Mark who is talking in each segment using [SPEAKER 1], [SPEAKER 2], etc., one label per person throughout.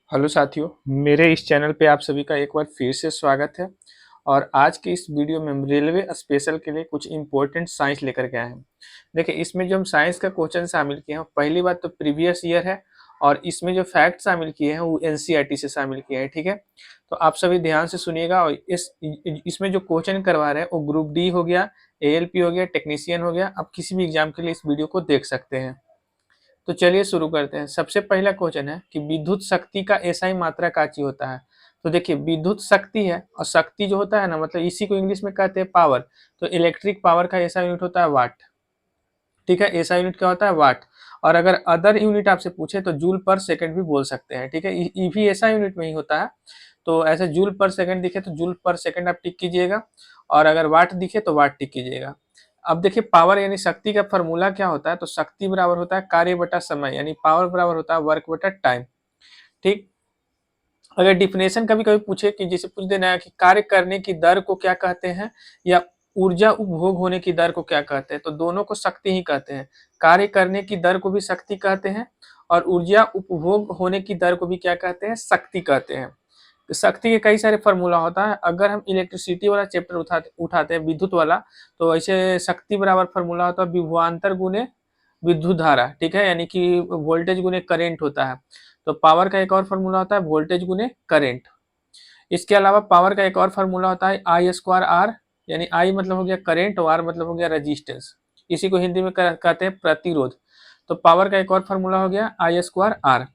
[SPEAKER 1] Hello साथियों, मेरे इस चैनल पे आप सभी का एक बार फिर से स्वागत है। और आज के इस वीडियो में हम रेलवे स्पेशल के लिए कुछ इम्पोर्टेंट साइंस लेकर के आए हैं। देखिए, इसमें जो हम साइंस का क्वेश्चन शामिल किए हैं, पहली बात तो प्रीवियस ईयर है। और इसमें जो फैक्ट शामिल किए हैं वो एनसीईआरटी से शामिल किए हैं। ठीक है, तो आप सभी ध्यान से सुनिएगा। और इसमें जो क्वेश्चन करवा रहे हैं वो ग्रुप डी हो गया, एएलपी हो गया, टेक्नीशियन हो गया। आप किसी भी एग्जाम के लिए इस वीडियो को देख सकते हैं। तो चलिए शुरू करते हैं। सबसे पहला क्वेश्चन है कि विद्युत शक्ति का एसआई मात्रा काची होता है। तो देखिए, विद्युत शक्ति है और शक्ति जो होता है ना, मतलब इसी को इंग्लिश में कहते हैं पावर। तो इलेक्ट्रिक पावर का एसआई यूनिट होता है वाट। ठीक है, एसआई यूनिट क्या होता है? वाट। और अगर अदर यूनिट आपसे पूछे तो जूल पर सेकंड भी बोल सकते हैं। ठीक है, ये भी एसआई यूनिट में ही होता है। तो ऐसे जूल पर सेकंड दिखे तो जूल पर सेकंड आप टिक कीजिएगा, और अगर वाट दिखे तो वाट टिक कीजिएगा। अब देखिए, पावर यानी शक्ति का फॉर्मूला क्या होता है? तो शक्ति बराबर होता है कार्य बटा समय, यानी पावर बराबर होता है वर्क बटा टाइम। ठीक। अगर डिफिनेशन कभी कभी पूछे कि जैसे पूछ देना है कि कार्य करने की दर को क्या कहते हैं, या ऊर्जा उपभोग होने की दर को क्या कहते हैं, तो दोनों को शक्ति ही कहते हैं। कार्य करने की दर को भी शक्ति कहते हैं, और ऊर्जा उपभोग होने की दर को भी क्या कहते हैं? शक्ति कहते हैं। तो शक्ति के कई सारे फॉर्मूला होता है। अगर हम इलेक्ट्रिसिटी वाला चैप्टर उठाते हैं, विद्युत वाला, तो ऐसे शक्ति बराबर फॉर्मूला होता है विभवांतर गुने विद्युत धारा। ठीक है, यानी कि वोल्टेज गुने करेंट होता है। तो पावर का एक और फॉर्मूला होता है वोल्टेज गुने करेंट। इसके अलावा पावर का एक और फॉर्मूला होता है आई स्क्वायर आर, यानी आई मतलब हो गया करेंट और आर मतलब हो गया रेजिस्टेंस। इसी को हिंदी में कहते हैं प्रतिरोध। तो पावर का एक और फॉर्मूला हो गया आई स्क्वायर आर।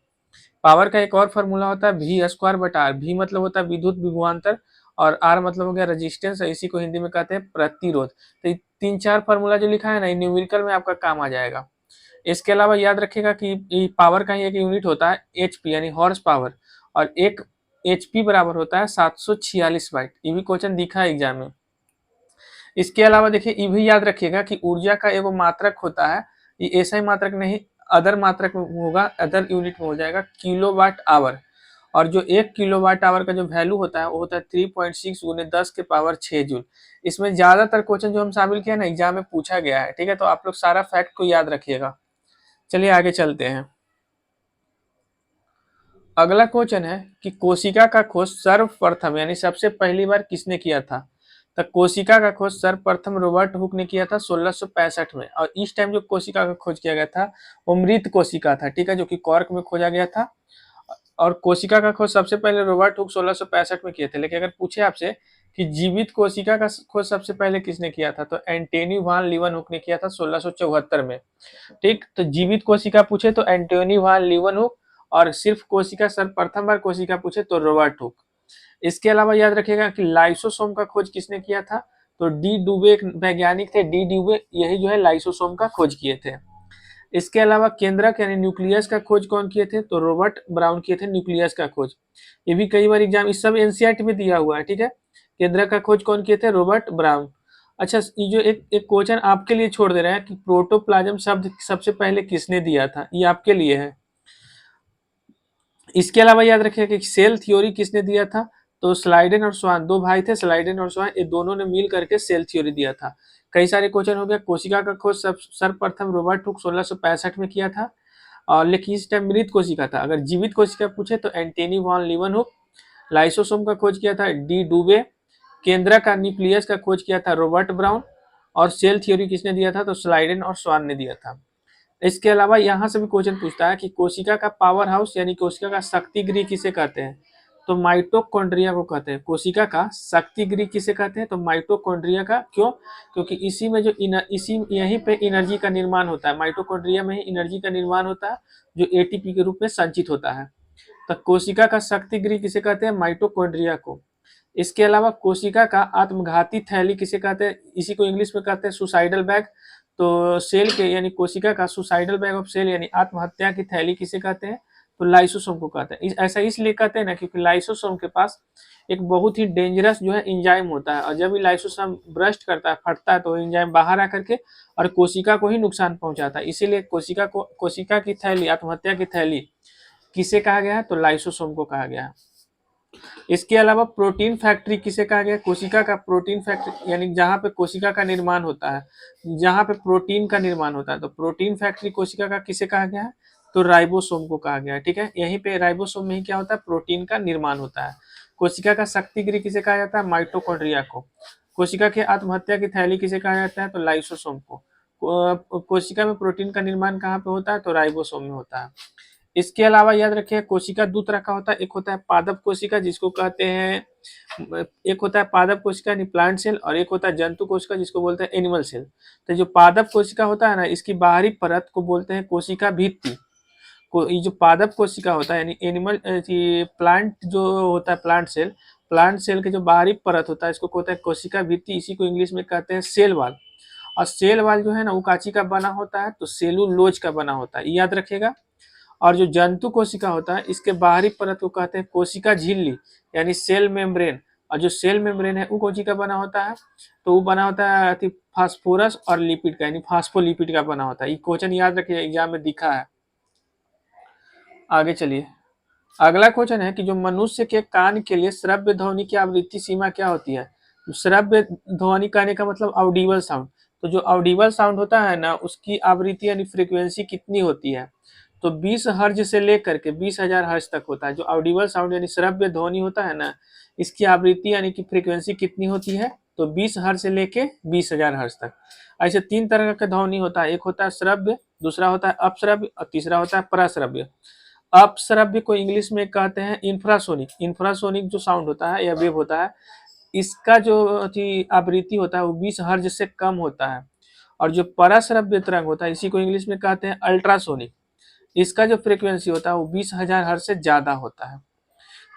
[SPEAKER 1] पावर का एक और फॉर्मूला होता है वी स्क्वायर बटा आर। वी मतलब होता है विद्युत विभवांतर, और आर मतलब हो गया रेजिस्टेंस, इसी को हिंदी में कहते हैं प्रतिरोध। तो ये तीन चार फॉर्मूला जो लिखा है ना, न्यूमेरिकल में आपका काम आ जाएगा। इसके अलावा याद रखिएगा कि पावर का ही एक यूनिट होता है एचपी, यानी हॉर्स पावर। और एक एचपी बराबर होता है 746 वाट। ये भी क्वेश्चन दिखा है एग्जाम में। इसके अलावा देखिए, ये भी याद रखिएगा कि ऊर्जा का एगो मात्रक होता है। ये ऐसा ही मात्रक नहीं, अदर मात्रक में होगा, अदर यूनिट में हो जाएगा किलोवाट आवर। और जो 1 किलोवाट आवर का जो वैल्यू होता है वो होता है 3.6 गुने 10 के पावर 6 जूल। इसमें ज्यादातर क्वेश्चन जो हम शामिल किया ना, एग्जाम में पूछा गया है। ठीक है, तो आप लोग सारा फैक्ट को याद रखिएगा। चलिए आगे चलते हैं। अगला क्वेश्चन है कि कोशिका का खोज सर्वप्रथम यानी सबसे पहली बार किसने किया था? तो कोशिका का खोज सर्वप्रथम रॉबर्ट हुक ने किया था 1665 में। और इस टाइम जो कोशिका का खोज किया गया था वो मृत कोशिका था। ठीक है, जो कि कॉर्क में खोजा गया था। और कोशिका का खोज सबसे पहले रॉबर्ट हुक 1665 में किए थे। लेकिन अगर पूछे आपसे कि जीवित कोशिका का खोज सबसे पहले किसने किया था, तो एंटोनी वान लीवन ने किया था 1674 में। ठीक, तो जीवित कोशिका पूछे तो एंटोनी वान लीवन, और सिर्फ कोशिका सर्वप्रथम बार कोशिका पूछे तो रॉबर्ट हुक। इसके अलावा याद रखिएगा कि लाइसोसोम का खोज किसने किया था? तो डी डुबे एक वैज्ञानिक थे। डी डुबे यही जो है लाइसोसोम का खोज किए थे। इसके अलावा केंद्रक यानी न्यूक्लियस का खोज कौन किए थे? तो रॉबर्ट ब्राउन किए थे न्यूक्लियस का खोज। ये भी कई बार एग्जाम, इस सब एनसीईआरटी में दिया हुआ है। ठीक है, केंद्रक का खोज कौन किए थे? Robert brown. अच्छा, ये जो एक एक क्वेश्चन आपके लिए छोड़ दे रहे हैं कि प्रोटोप्लाज्म शब्द सबसे पहले किसने दिया था, ये आपके लिए है। इसके अलावा याद रखिएगा कि सेल थ्योरी किसने दिया था? तो स्लाइडेन और स्वान, दो भाई थे स्लाइडेन और स्वान, ये दोनों ने मिल करके सेल थ्योरी दिया था। कई सारे क्वेश्चन हो गया। कोशिका का खोज सर्वप्रथम रॉबर्ट हुक 1665 में किया था, और लेकिन इस टाइम मृत कोशिका था। अगर जीवित कोशिका पूछे तो एंटोनी वॉन लीवन। लाइसोसोम का खोज किया था डी डुबे। केंद्र का न्यूक्लियस का खोज किया था रॉबर्ट ब्राउन। और सेल थ्योरी किसने दिया था? तो स्लाइडेन और स्वान ने दिया था। इसके अलावा यहाँ से भी क्वेश्चन पूछता है कि कोशिका का पावर हाउस यानी कोशिका का शक्ति गृह किसे कहते हैं? तो माइटोकॉन्ड्रिया को कहते हैं। कोशिका का शक्ति गृह किसे कहते हैं? तो माइटोकॉन्ड्रिया का। क्यों? क्योंकि इसी में जो इसी यहीं पे एनर्जी का निर्माण होता है। माइटोकॉन्ड्रिया में ही एनर्जी का निर्माण होता है, जो एटीपी के रूप में संचित होता है। तो कोशिका का शक्ति गृह किसे कहते हैं? माइटोकॉन्ड्रिया को। इसके अलावा कोशिका का आत्मघाती थैली किसे कहते हैं? इसी को इंग्लिश में कहते हैं सुसाइडल बैग। तो सेल के यानी कोशिका का सुसाइडल बैग ऑफ सेल यानी आत्महत्या की थैली किसे कहते हैं? तो लाइसोसोम को कहते हैं। ऐसा इसलिए कहते हैं ना, क्योंकि लाइसोसोम के पास एक बहुत ही डेंजरस जो है इंजाइम होता है, और जब भी लाइसोसोम ब्रस्ट करता है, फटता है, तो इंजाइम बाहर आकर के और कोशिका को ही नुकसान पहुंचाता है। इसीलिए कोशिका की थैली, आत्महत्या की थैली किसे कहा गया है? तो लाइसोसोम को कहा गया है। इसके अलावा प्रोटीन फैक्ट्री किसे कहा गया? कोशिका का प्रोटीन फैक्ट्री, यानी जहाँ पे कोशिका का निर्माण होता है, जहाँ पे प्रोटीन का निर्माण होता है, तो प्रोटीन फैक्ट्री कोशिका का किसे कहा गया है? तो राइबोसोम को कहा गया है। ठीक है, यहीं पे राइबोसोम में ही क्या होता है, प्रोटीन का निर्माण होता है। कोशिका का शक्ति गृह किसे कहा जाता है, माइटोकॉन्ड्रिया को। कोशिका के आत्महत्या की थैली किसे कहा जाता है, तो लाइसोसोम को। कोशिका में प्रोटीन का निर्माण कहाँ पे होता है, तो राइबोसोम में होता है। इसके अलावा याद रखिए कोशिका दो तरह का होता है, एक होता है पादप कोशिका जिसको कहते हैं, एक होता है पादप कोशिका यानी प्लांट सेल, और एक होता है जंतु कोशिका जिसको बोलते हैं एनिमल सेल। तो जो पादप कोशिका होता है ना, इसकी बाहरी परत को बोलते हैं कोशिका भित्ति को। ये जो पादप कोशिका होता है यानी एनिमल प्लांट जो होता है प्लांट सेल के जो बाहरी परत होता है इसको कहते हैं कोशिका भित्ति, इसी को इंग्लिश में कहते हैं सेल वॉल। और सेल वॉल जो है ना वो कांची का बना होता है, तो सेलुलोज का बना होता है, याद रखिएगा। और जो जंतु कोशिका होता है इसके बाहरी परत को कहते हैं कोशिका झिल्ली यानी सेल मेम्ब्रेन। और जो सेल मेम्ब्रेन है वो कोशिका बना होता है, तो वो बना होता है फास्फोरस और लिपिड का यानी फास्फोलिपिड का बना होता है। ये क्वेश्चन याद रखिए, एग्जाम में दिखा है। आगे चलिए, अगला क्वेश्चन है कि जो मनुष्य के कान के लिए श्रव्य ध्वनि की आवृत्ति सीमा क्या होती है। श्रव्य ध्वनि कहने का मतलब ऑडिबल साउंड। तो जो ऑडिबल साउंड होता है ना उसकी आवृत्ति यानी फ्रीक्वेंसी कितनी होती है, तो 20 हर्ज से लेकर के 20,000 हर्ज तक होता है। जो ऑडिबल साउंड यानी श्रव्य ध्वनि होता है ना इसकी आवृत्ति यानी कि फ्रीक्वेंसी कितनी होती है, तो 20 हर्ज से लेके 20,000 हर्ज तक। ऐसे तीन तरह का ध्वनि होता है, एक होता है श्रव्य, दूसरा होता है अपश्रव्य और तीसरा होता है पराश्रव्य। अपश्रव्य को इंग्लिश में कहते हैं इंफ्रासोनिक। इंफ्रासोनिक जो साउंड होता है या वेव होता है इसका जो आवृत्ति होता है वो 20 हर्ज से कम होता है। और जो पराश्रव्य तरंग होता है इसी को इंग्लिश में कहते हैं अल्ट्रासोनिक, इसका जो फ्रीक्वेंसी होता है वो 20,000 हर्ज से ज्यादा होता है।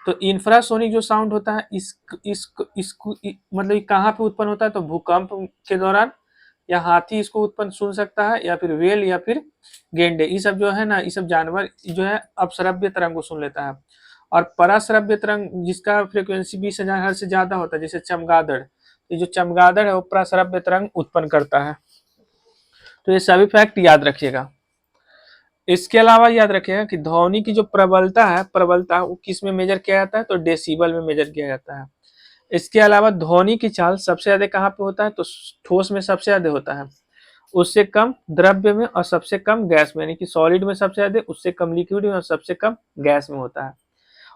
[SPEAKER 1] तो इंफ्रासोनिक जो साउंड होता है इसको मतलब ये कहाँ पे उत्पन्न होता है, तो भूकंप के दौरान, या हाथी इसको उत्पन्न सुन सकता है, या फिर वेल, या फिर गेंडे, ये सब जो है ना ये सब जानवर जो है अपश्रव्य तरंग को सुन लेता है। और पराश्रव्य तरंग जिसका फ्रीक्वेंसी 20,000 हर्ट्ज से ज्यादा होता है जैसे चमगादड़, ये जो चमगादड़ है वो पराश्रव्य तरंग उत्पन्न करता है। तो ये सभी फैक्ट याद रखिएगा। इसके अलावा याद रखिएगा कि ध्वनि की जो प्रबलता वो किस में मेजर किया जाता है, तो डेसिबल में मेजर किया जाता है। इसके अलावा ध्वनि की चाल सबसे ज्यादा कहाँ पे होता है, तो ठोस में सबसे ज्यादा होता है, उससे कम द्रव्य में और सबसे कम गैस में, यानी कि सॉलिड में सबसे ज्यादा, उससे कम लिक्विड में और सबसे कम गैस में होता है।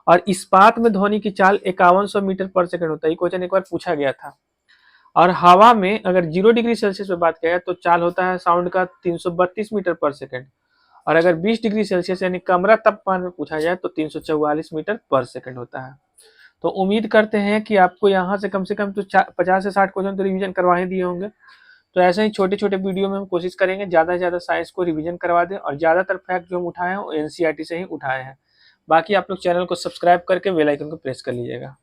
[SPEAKER 1] और इस्पात में ध्वनि की चाल 5100 मीटर पर सेकंड होता है, ये क्वेश्चन एक बार पूछा गया था। और हवा में अगर 0 डिग्री सेल्सियस में बात किया तो चाल होता है साउंड का 332 मीटर पर सेकंड। और अगर 20 डिग्री सेल्सियस यानी कमरा तापमान में पूछा जाए तो 344 मीटर पर सेकंड होता है। तो उम्मीद करते हैं कि आपको यहाँ से कम तो 50 से 60 क्वेश्चन तो रिवीजन करवा ही दिए होंगे। तो ऐसे ही छोटे छोटे वीडियो में हम कोशिश करेंगे ज़्यादा से ज़्यादा साइंस को रिवीजन करवा दें, और ज़्यादातर फैक्ट जो हम उठाए हैं वो एनसीईआरटी से ही उठाए हैं। बाकी आप लोग चैनल को सब्सक्राइब करके बेल आइकन को प्रेस कर लीजिएगा।